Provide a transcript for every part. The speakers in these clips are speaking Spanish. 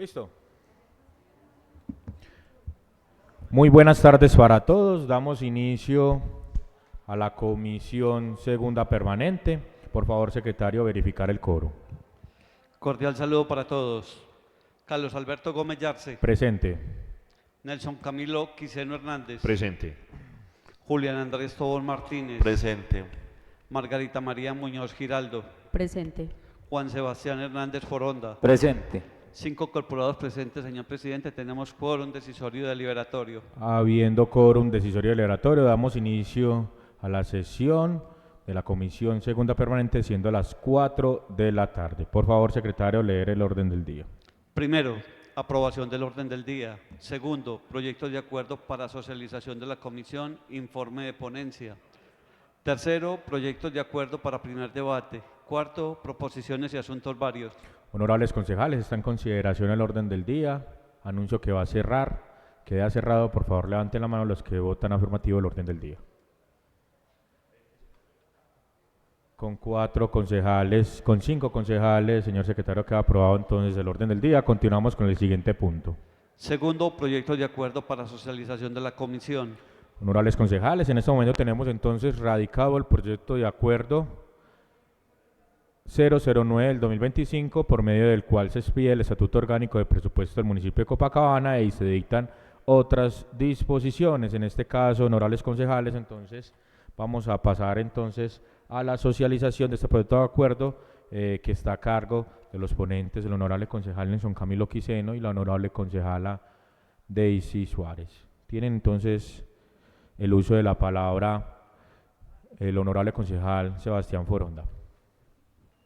Listo. Muy buenas tardes para todos. Damos inicio a la comisión segunda permanente. Por favor, secretario, verificar el quórum. Cordial saludo para todos. Carlos Alberto Gómez Yarse, Presente. Nelson Camilo Quiseno Hernández, Presente. Julián Andrés Tobón Martínez, Presente. Margarita María Muñoz Giraldo, Presente. Juan Sebastián Hernández Foronda. Presente. 5 corporados presentes, señor presidente. Tenemos quórum decisorio y deliberatorio. Habiendo quórum decisorio deliberatorio, damos inicio a la sesión de la comisión segunda permanente, siendo las 4 de la tarde. Por favor, secretario, leer el orden del día. Primero, aprobación del orden del día. Segundo, proyecto de acuerdo para socialización de la comisión, informe de ponencia. Tercero, proyectos de acuerdo para primer debate. Cuarto, proposiciones y asuntos varios. Honorables concejales, está en consideración el orden del día. Anuncio que va a cerrar. Queda cerrado. Por favor, levanten la mano los que votan afirmativo el orden del día. Con 4 concejales, con 5 concejales, señor secretario, queda aprobado entonces el orden del día. Continuamos con el siguiente punto. Segundo, proyecto de acuerdo para socialización de la comisión. Honorables concejales, en este momento tenemos entonces radicado el proyecto de acuerdo 009 del 2025, por medio del cual se expide el Estatuto Orgánico de Presupuesto del municipio de Copacabana y se dictan otras disposiciones. En este caso, honorables concejales, entonces vamos a pasar entonces a la socialización de este proyecto de acuerdo que está a cargo de los ponentes, el honorable concejal Nelson Camilo Quiseno y la honorable concejala Daisy Suárez. Tienen entonces el uso de la palabra el honorable concejal Sebastián Foronda.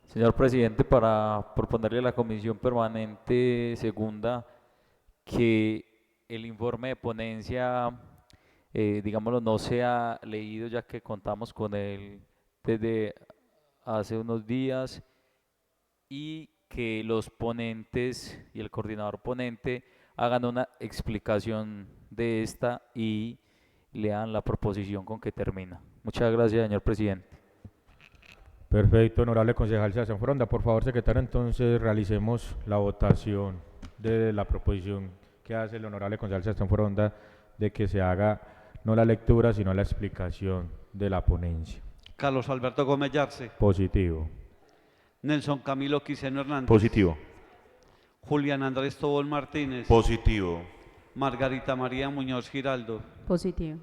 Señor presidente, para proponerle a la comisión permanente segunda que el informe de ponencia, digámoslo, no sea leído, ya que contamos con él desde hace unos días, y que los ponentes y el coordinador ponente hagan una explicación de esta y lean la proposición con que termina. Muchas gracias, señor presidente. Perfecto, honorable concejal Sebastián Foronda. Por favor, secretario, entonces realicemos la votación de la proposición que hace el honorable concejal Sebastián Foronda de que se haga no la lectura, sino la explicación de la ponencia. Carlos Alberto Gómez Yarse, Positivo. Nelson Camilo Quiseno Hernández, Positivo. Julián Andrés Tobón Martínez, Positivo. Margarita María Muñoz Giraldo, Positivo.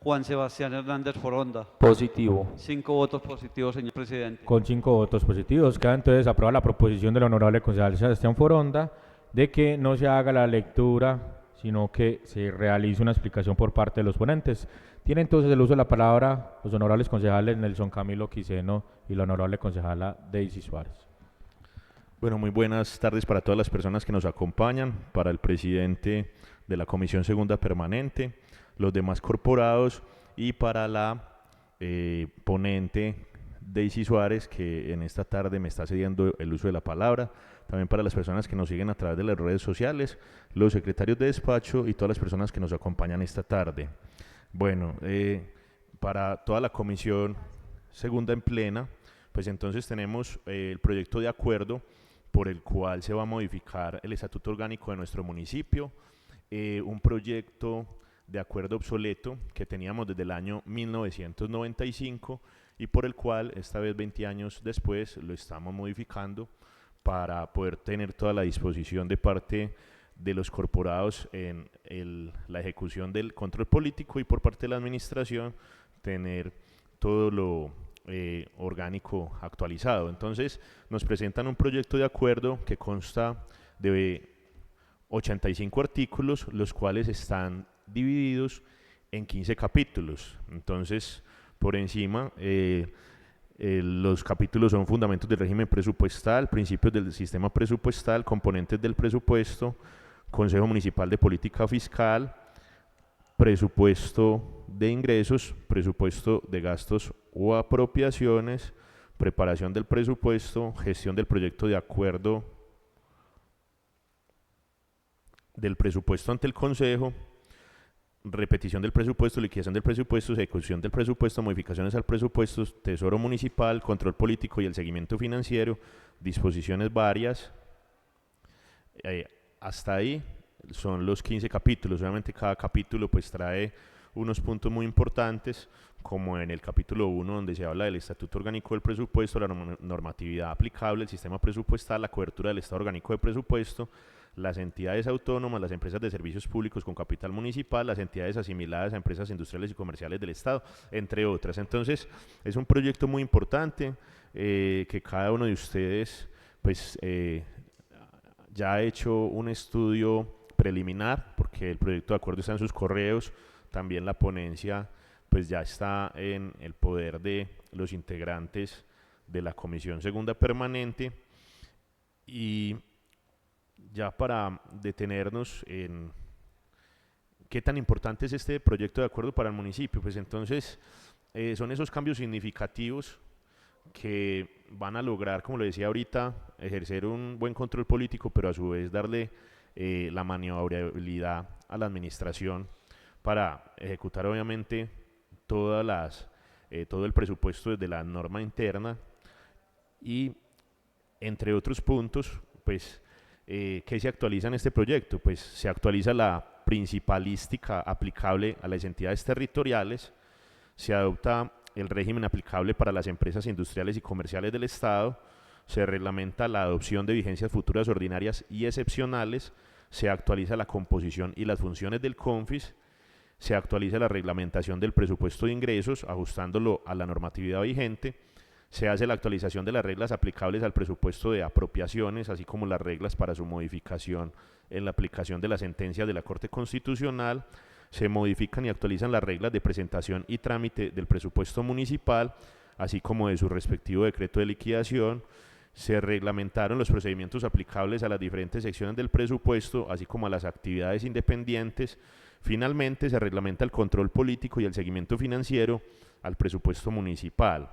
Juan Sebastián Hernández Foronda. Positivo. 5 votos positivos, señor presidente. Con 5 votos positivos, queda entonces aprobada la proposición del honorable concejal Sebastián Foronda de que no se haga la lectura, sino que se realice una explicación por parte de los ponentes. Tiene entonces el uso de la palabra los honorables concejales Nelson Camilo Quiseno y la honorable concejala Daisy Suárez. Bueno, muy buenas tardes para todas las personas que nos acompañan, para el presidente de la Comisión Segunda Permanente, los demás corporados y para la ponente Daisy Suárez, que en esta tarde me está cediendo el uso de la palabra. También para las personas que nos siguen a través de las redes sociales, los secretarios de despacho y todas las personas que nos acompañan esta tarde. Bueno, para toda la comisión segunda en plena, pues entonces tenemos el proyecto de acuerdo por el cual se va a modificar el estatuto orgánico de nuestro municipio, un proyecto de acuerdo obsoleto que teníamos desde el año 1995 y por el cual esta vez 20 años después lo estamos modificando para poder tener toda la disposición de parte de los corporados en la ejecución del control político y por parte de la administración tener todo lo orgánico actualizado. Entonces nos presentan un proyecto de acuerdo que consta de 85 artículos, los cuales están divididos en 15 capítulos. Entonces, por encima, los capítulos son fundamentos del régimen presupuestal, principios del sistema presupuestal, componentes del presupuesto, Consejo Municipal de Política Fiscal, presupuesto de ingresos, presupuesto de gastos o apropiaciones, preparación del presupuesto, gestión del proyecto de acuerdo del presupuesto ante el Consejo, repetición del presupuesto, liquidación del presupuesto, ejecución del presupuesto, modificaciones al presupuesto, tesoro municipal, control político y el seguimiento financiero, disposiciones varias, Hasta ahí son los 15 capítulos. Obviamente cada capítulo pues trae unos puntos muy importantes, como en el capítulo 1, donde se habla del Estatuto Orgánico del Presupuesto, la normatividad aplicable, el sistema presupuestal, la cobertura del Estado Orgánico de Presupuesto, las entidades autónomas, las empresas de servicios públicos con capital municipal, las entidades asimiladas a empresas industriales y comerciales del Estado, entre otras. Entonces, es un proyecto muy importante que cada uno de ustedes pues ya ha hecho un estudio preliminar, porque el proyecto de acuerdo está en sus correos, también la ponencia pues ya está en el poder de los integrantes de la Comisión Segunda Permanente. Y ya para detenernos en qué tan importante es este proyecto de acuerdo para el municipio, pues entonces son esos cambios significativos que van a lograr, como lo decía ahorita, ejercer un buen control político, pero a su vez darle la maniobrabilidad a la administración para ejecutar obviamente todo el presupuesto desde la norma interna y entre otros puntos, pues ¿qué se actualiza en este proyecto? Pues se actualiza la principalística aplicable a las entidades territoriales, se adopta el régimen aplicable para las empresas industriales y comerciales del Estado, se reglamenta la adopción de vigencias futuras ordinarias y excepcionales, se actualiza la composición y las funciones del CONFIS, se actualiza la reglamentación del presupuesto de ingresos, ajustándolo a la normatividad vigente, se hace la actualización de las reglas aplicables al presupuesto de apropiaciones, así como las reglas para su modificación en la aplicación de la sentencia de la Corte Constitucional, se modifican y actualizan las reglas de presentación y trámite del presupuesto municipal, así como de su respectivo decreto de liquidación, se reglamentaron los procedimientos aplicables a las diferentes secciones del presupuesto, así como a las actividades independientes. Finalmente, se reglamenta el control político y el seguimiento financiero al presupuesto municipal.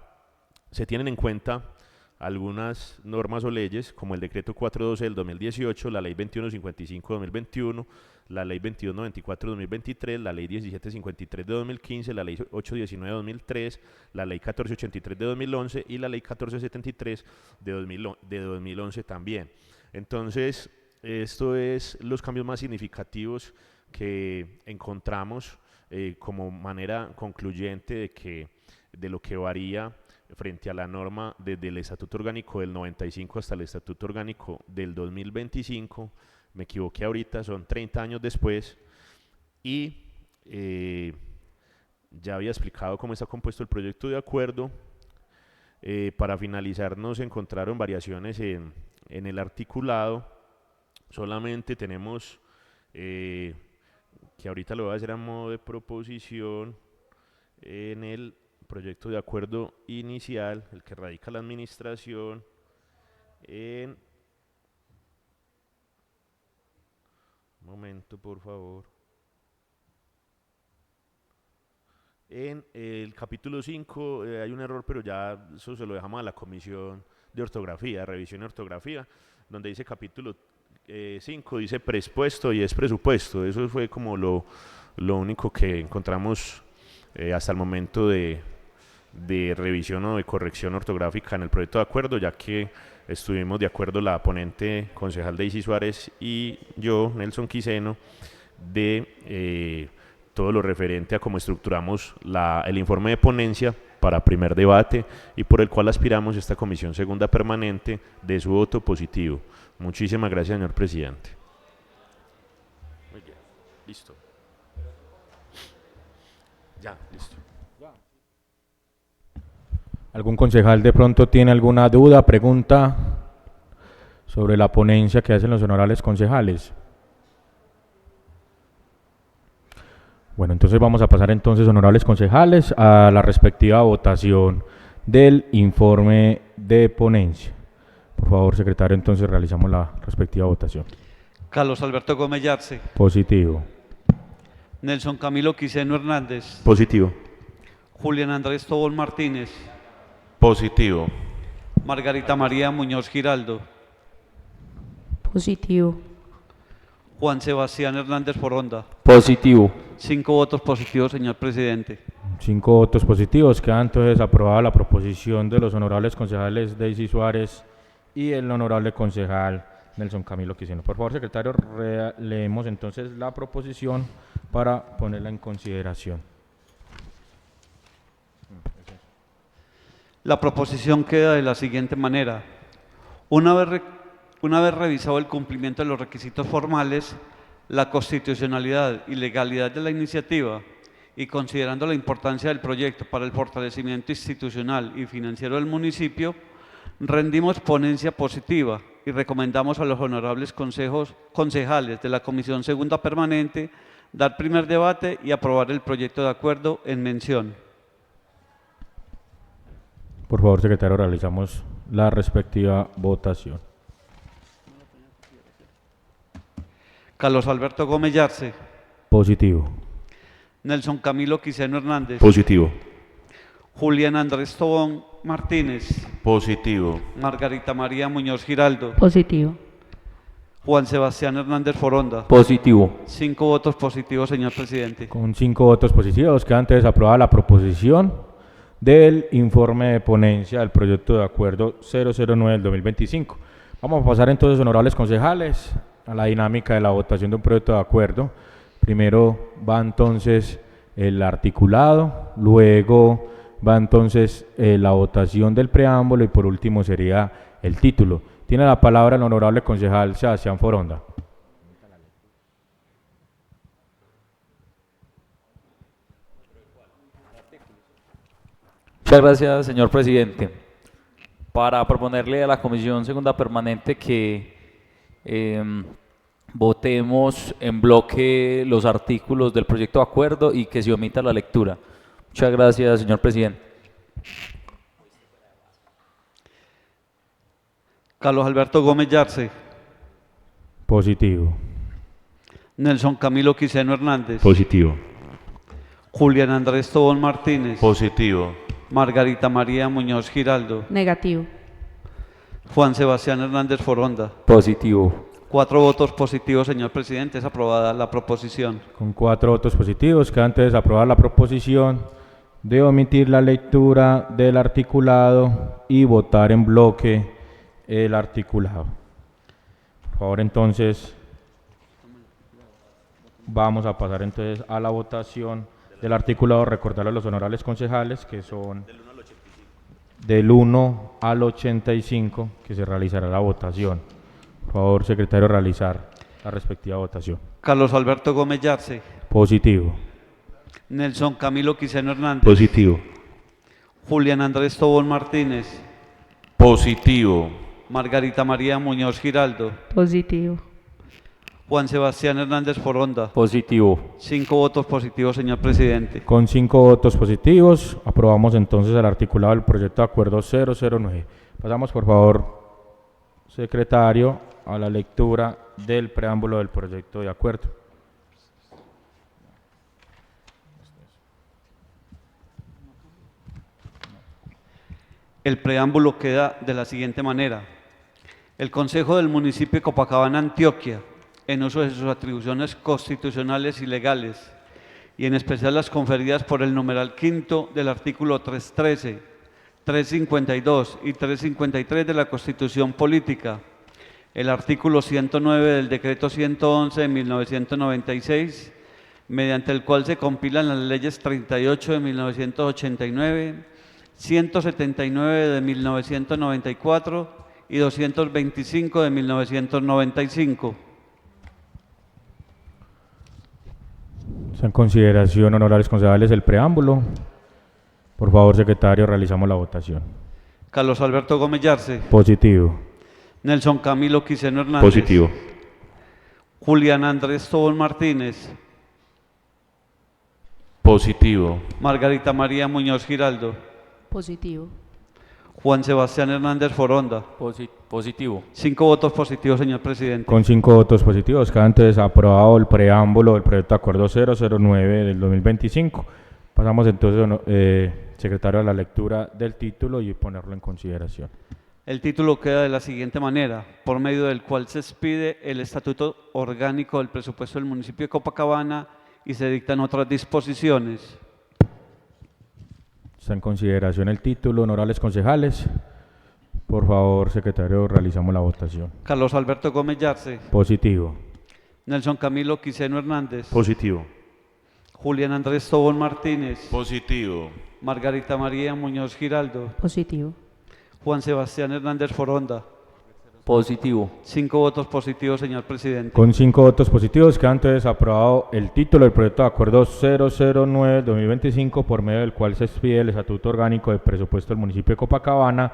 Se tienen en cuenta algunas normas o leyes, como el Decreto 412 del 2018, la Ley 2155 de 2021, la Ley 2294 de 2023, la Ley 1753 de 2015, la Ley 819 de 2003, la Ley 1483 de 2011 y la Ley 1473 de 2011 también. Entonces, esto es los cambios más significativos que encontramos como manera concluyente de lo que varía frente a la norma desde el Estatuto Orgánico del 95 hasta el Estatuto Orgánico del 2025. Me equivoqué ahorita, son 30 años después, y ya había explicado cómo está compuesto el proyecto de acuerdo. Para finalizar, nos encontraron variaciones en el articulado. Solamente tenemos que ahorita lo voy a hacer a modo de proposición en el proyecto de acuerdo inicial, el que radica la administración, un momento por favor, en el capítulo 5 hay un error, pero ya eso se lo dejamos a la comisión de ortografía, de revisión de ortografía, donde dice capítulo 5, dice presupuesto y es presupuesto. Eso fue como lo único que encontramos hasta el momento de revisión o de corrección ortográfica en el proyecto de acuerdo, ya que estuvimos de acuerdo la ponente concejal Daisy Suárez y yo, Nelson Quiseno, de todo lo referente a cómo estructuramos el informe de ponencia para primer debate y por el cual aspiramos esta comisión segunda permanente de su voto positivo. Muchísimas gracias, señor presidente. Muy bien, listo. Ya, listo. ¿Algún concejal de pronto tiene alguna duda, pregunta sobre la ponencia que hacen los honorables concejales? Bueno, entonces vamos a pasar entonces, honorables concejales, a la respectiva votación del informe de ponencia. Por favor, secretario, entonces realizamos la respectiva votación. Carlos Alberto Gómez Yarse. Positivo. Nelson Camilo Quiseno Hernández. Positivo. Julián Andrés Tobón Martínez. Positivo. Margarita María Muñoz Giraldo. Positivo. Juan Sebastián Hernández Foronda. Positivo. 5 votos positivos, señor presidente. 5 votos positivos. Queda entonces aprobada la proposición de los honorables concejales Daisy Suárez y el honorable concejal Nelson Camilo Quiseno. Por favor, secretario, leemos entonces la proposición para ponerla en consideración. La proposición queda de la siguiente manera. Una vez revisado el cumplimiento de los requisitos formales, la constitucionalidad y legalidad de la iniciativa y considerando la importancia del proyecto para el fortalecimiento institucional y financiero del municipio, rendimos ponencia positiva y recomendamos a los honorables concejales de la Comisión Segunda Permanente dar primer debate y aprobar el proyecto de acuerdo en mención. Por favor, secretario, realizamos la respectiva votación. Carlos Alberto Gómez Yarse, Positivo. Nelson Camilo Quiseno Hernández, Positivo. Julián Andrés Tobón Martínez, Positivo. Margarita María Muñoz Giraldo, Positivo. Juan Sebastián Hernández Foronda. Positivo. 5 votos positivos, señor presidente. Con 5 votos positivos, queda entonces aprobada la proposición del informe de ponencia del proyecto de acuerdo 009 del 2025. Vamos a pasar entonces, honorables concejales, a la dinámica de la votación de un proyecto de acuerdo. Primero va entonces el articulado, luego va entonces la votación del preámbulo y por último sería el título. Tiene la palabra el honorable concejal Sebastián Foronda. Muchas gracias, señor presidente. Para proponerle a la Comisión Segunda Permanente que votemos en bloque los artículos del proyecto de acuerdo y que se omita la lectura. Muchas gracias, señor presidente. Carlos Alberto Gómez Yarse, Positivo. Nelson Camilo Quiseno Hernández, Positivo. Julián Andrés Tobón Martínez, Positivo. Margarita María Muñoz Giraldo, Negativo. Juan Sebastián Hernández Foronda. Positivo. 4 votos positivos, señor presidente. Es aprobada la proposición. Con 4 votos positivos, queda entonces aprobada la proposición de omitir la lectura del articulado y votar en bloque el articulado. Por favor, entonces, vamos a pasar entonces a la votación del articulado. Recordarle a los honorables concejales que son del 1 al 85 que se realizará la votación. Por favor, secretario, realizar la respectiva votación. Carlos Alberto Gómez Yarse, Positivo. Nelson Camilo Quiseno Hernández, Positivo. Julián Andrés Tobón Martínez, Positivo. Margarita María Muñoz Giraldo, Positivo. Juan Sebastián Hernández Foronda. Positivo. 5 votos positivos, señor presidente. Con 5 votos positivos, aprobamos entonces el articulado del proyecto de acuerdo 009. Pasamos, por favor, secretario, a la lectura del preámbulo del proyecto de acuerdo. El preámbulo queda de la siguiente manera. El Consejo del Municipio de Copacabana, Antioquia, en uso de sus atribuciones constitucionales y legales, y en especial las conferidas por el numeral quinto del artículo 313, 352 y 353 de la Constitución Política, el artículo 109 del Decreto 111 de 1996, mediante el cual se compilan las leyes 38 de 1989, 179 de 1994 y 225 de 1995. En consideración, honorables concejales, el preámbulo. Por favor, secretario, realizamos la votación. Carlos Alberto Gómez Yarse, Positivo. Nelson Camilo Quiseno Hernández, Positivo. Julián Andrés Tobón Martínez, Positivo. Margarita María Muñoz Giraldo, Positivo. Juan Sebastián Hernández Foronda. Positivo. 5 votos positivos, señor presidente. Con 5 votos positivos, queda entonces aprobado el preámbulo del proyecto de acuerdo 009 del 2025. Pasamos entonces, secretario, a la lectura del título y ponerlo en consideración. El título queda de la siguiente manera, por medio del cual se expide el Estatuto Orgánico del Presupuesto del Municipio de Copacabana y se dictan otras disposiciones. Está en consideración el título, honorables concejales. Por favor, secretario, realizamos la votación. Carlos Alberto Gómez Yarse, Positivo. Nelson Camilo Quiseno Hernández, Positivo. Julián Andrés Tobón Martínez, Positivo. Margarita María Muñoz Giraldo, Positivo. Juan Sebastián Hernández Foronda. Positivo. 5 votos positivos, señor presidente. Con 5 votos positivos queda entonces aprobado el título del proyecto de acuerdo 009-2025 por medio del cual se expide el Estatuto Orgánico de Presupuesto del municipio de Copacabana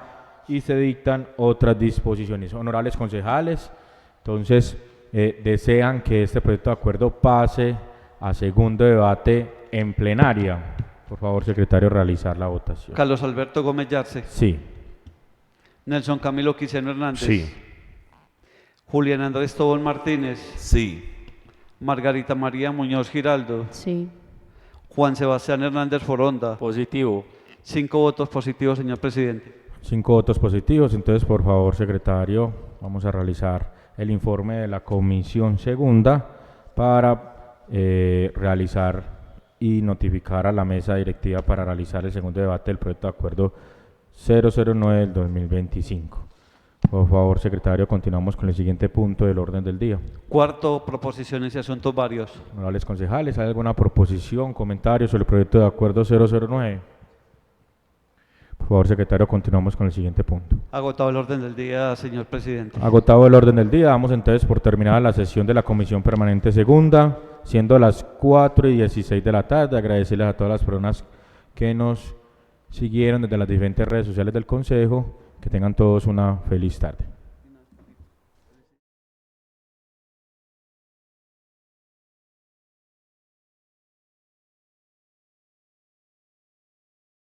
y se dictan otras disposiciones. Honorables concejales, entonces desean que este proyecto de acuerdo pase a segundo debate en plenaria. Por favor, secretario, realizar la votación. Carlos Alberto Gómez Yarse, Sí. Nelson Camilo Quiseno Hernández, Sí. Julián Andrés Tobón Martínez, Sí. Margarita María Muñoz Giraldo, Sí. Juan Sebastián Hernández Foronda. Positivo. 5 votos positivos, señor presidente. 5 votos positivos, entonces por favor, secretario, vamos a realizar el informe de la comisión segunda para realizar y notificar a la mesa directiva para realizar el segundo debate del proyecto de acuerdo 009 del 2025. Por favor, secretario, continuamos con el siguiente punto del orden del día. Cuarto, proposiciones y asuntos varios. Honorables concejales, ¿hay alguna proposición, comentario sobre el proyecto de acuerdo 009? Por favor, secretario, continuamos con el siguiente punto. Agotado el orden del día, señor presidente. Agotado el orden del día, damos entonces por terminada la sesión de la Comisión Permanente Segunda, siendo las 4:16 de la tarde. Agradecerles a todas las personas que nos siguieron desde las diferentes redes sociales del Consejo. Que tengan todos una feliz tarde.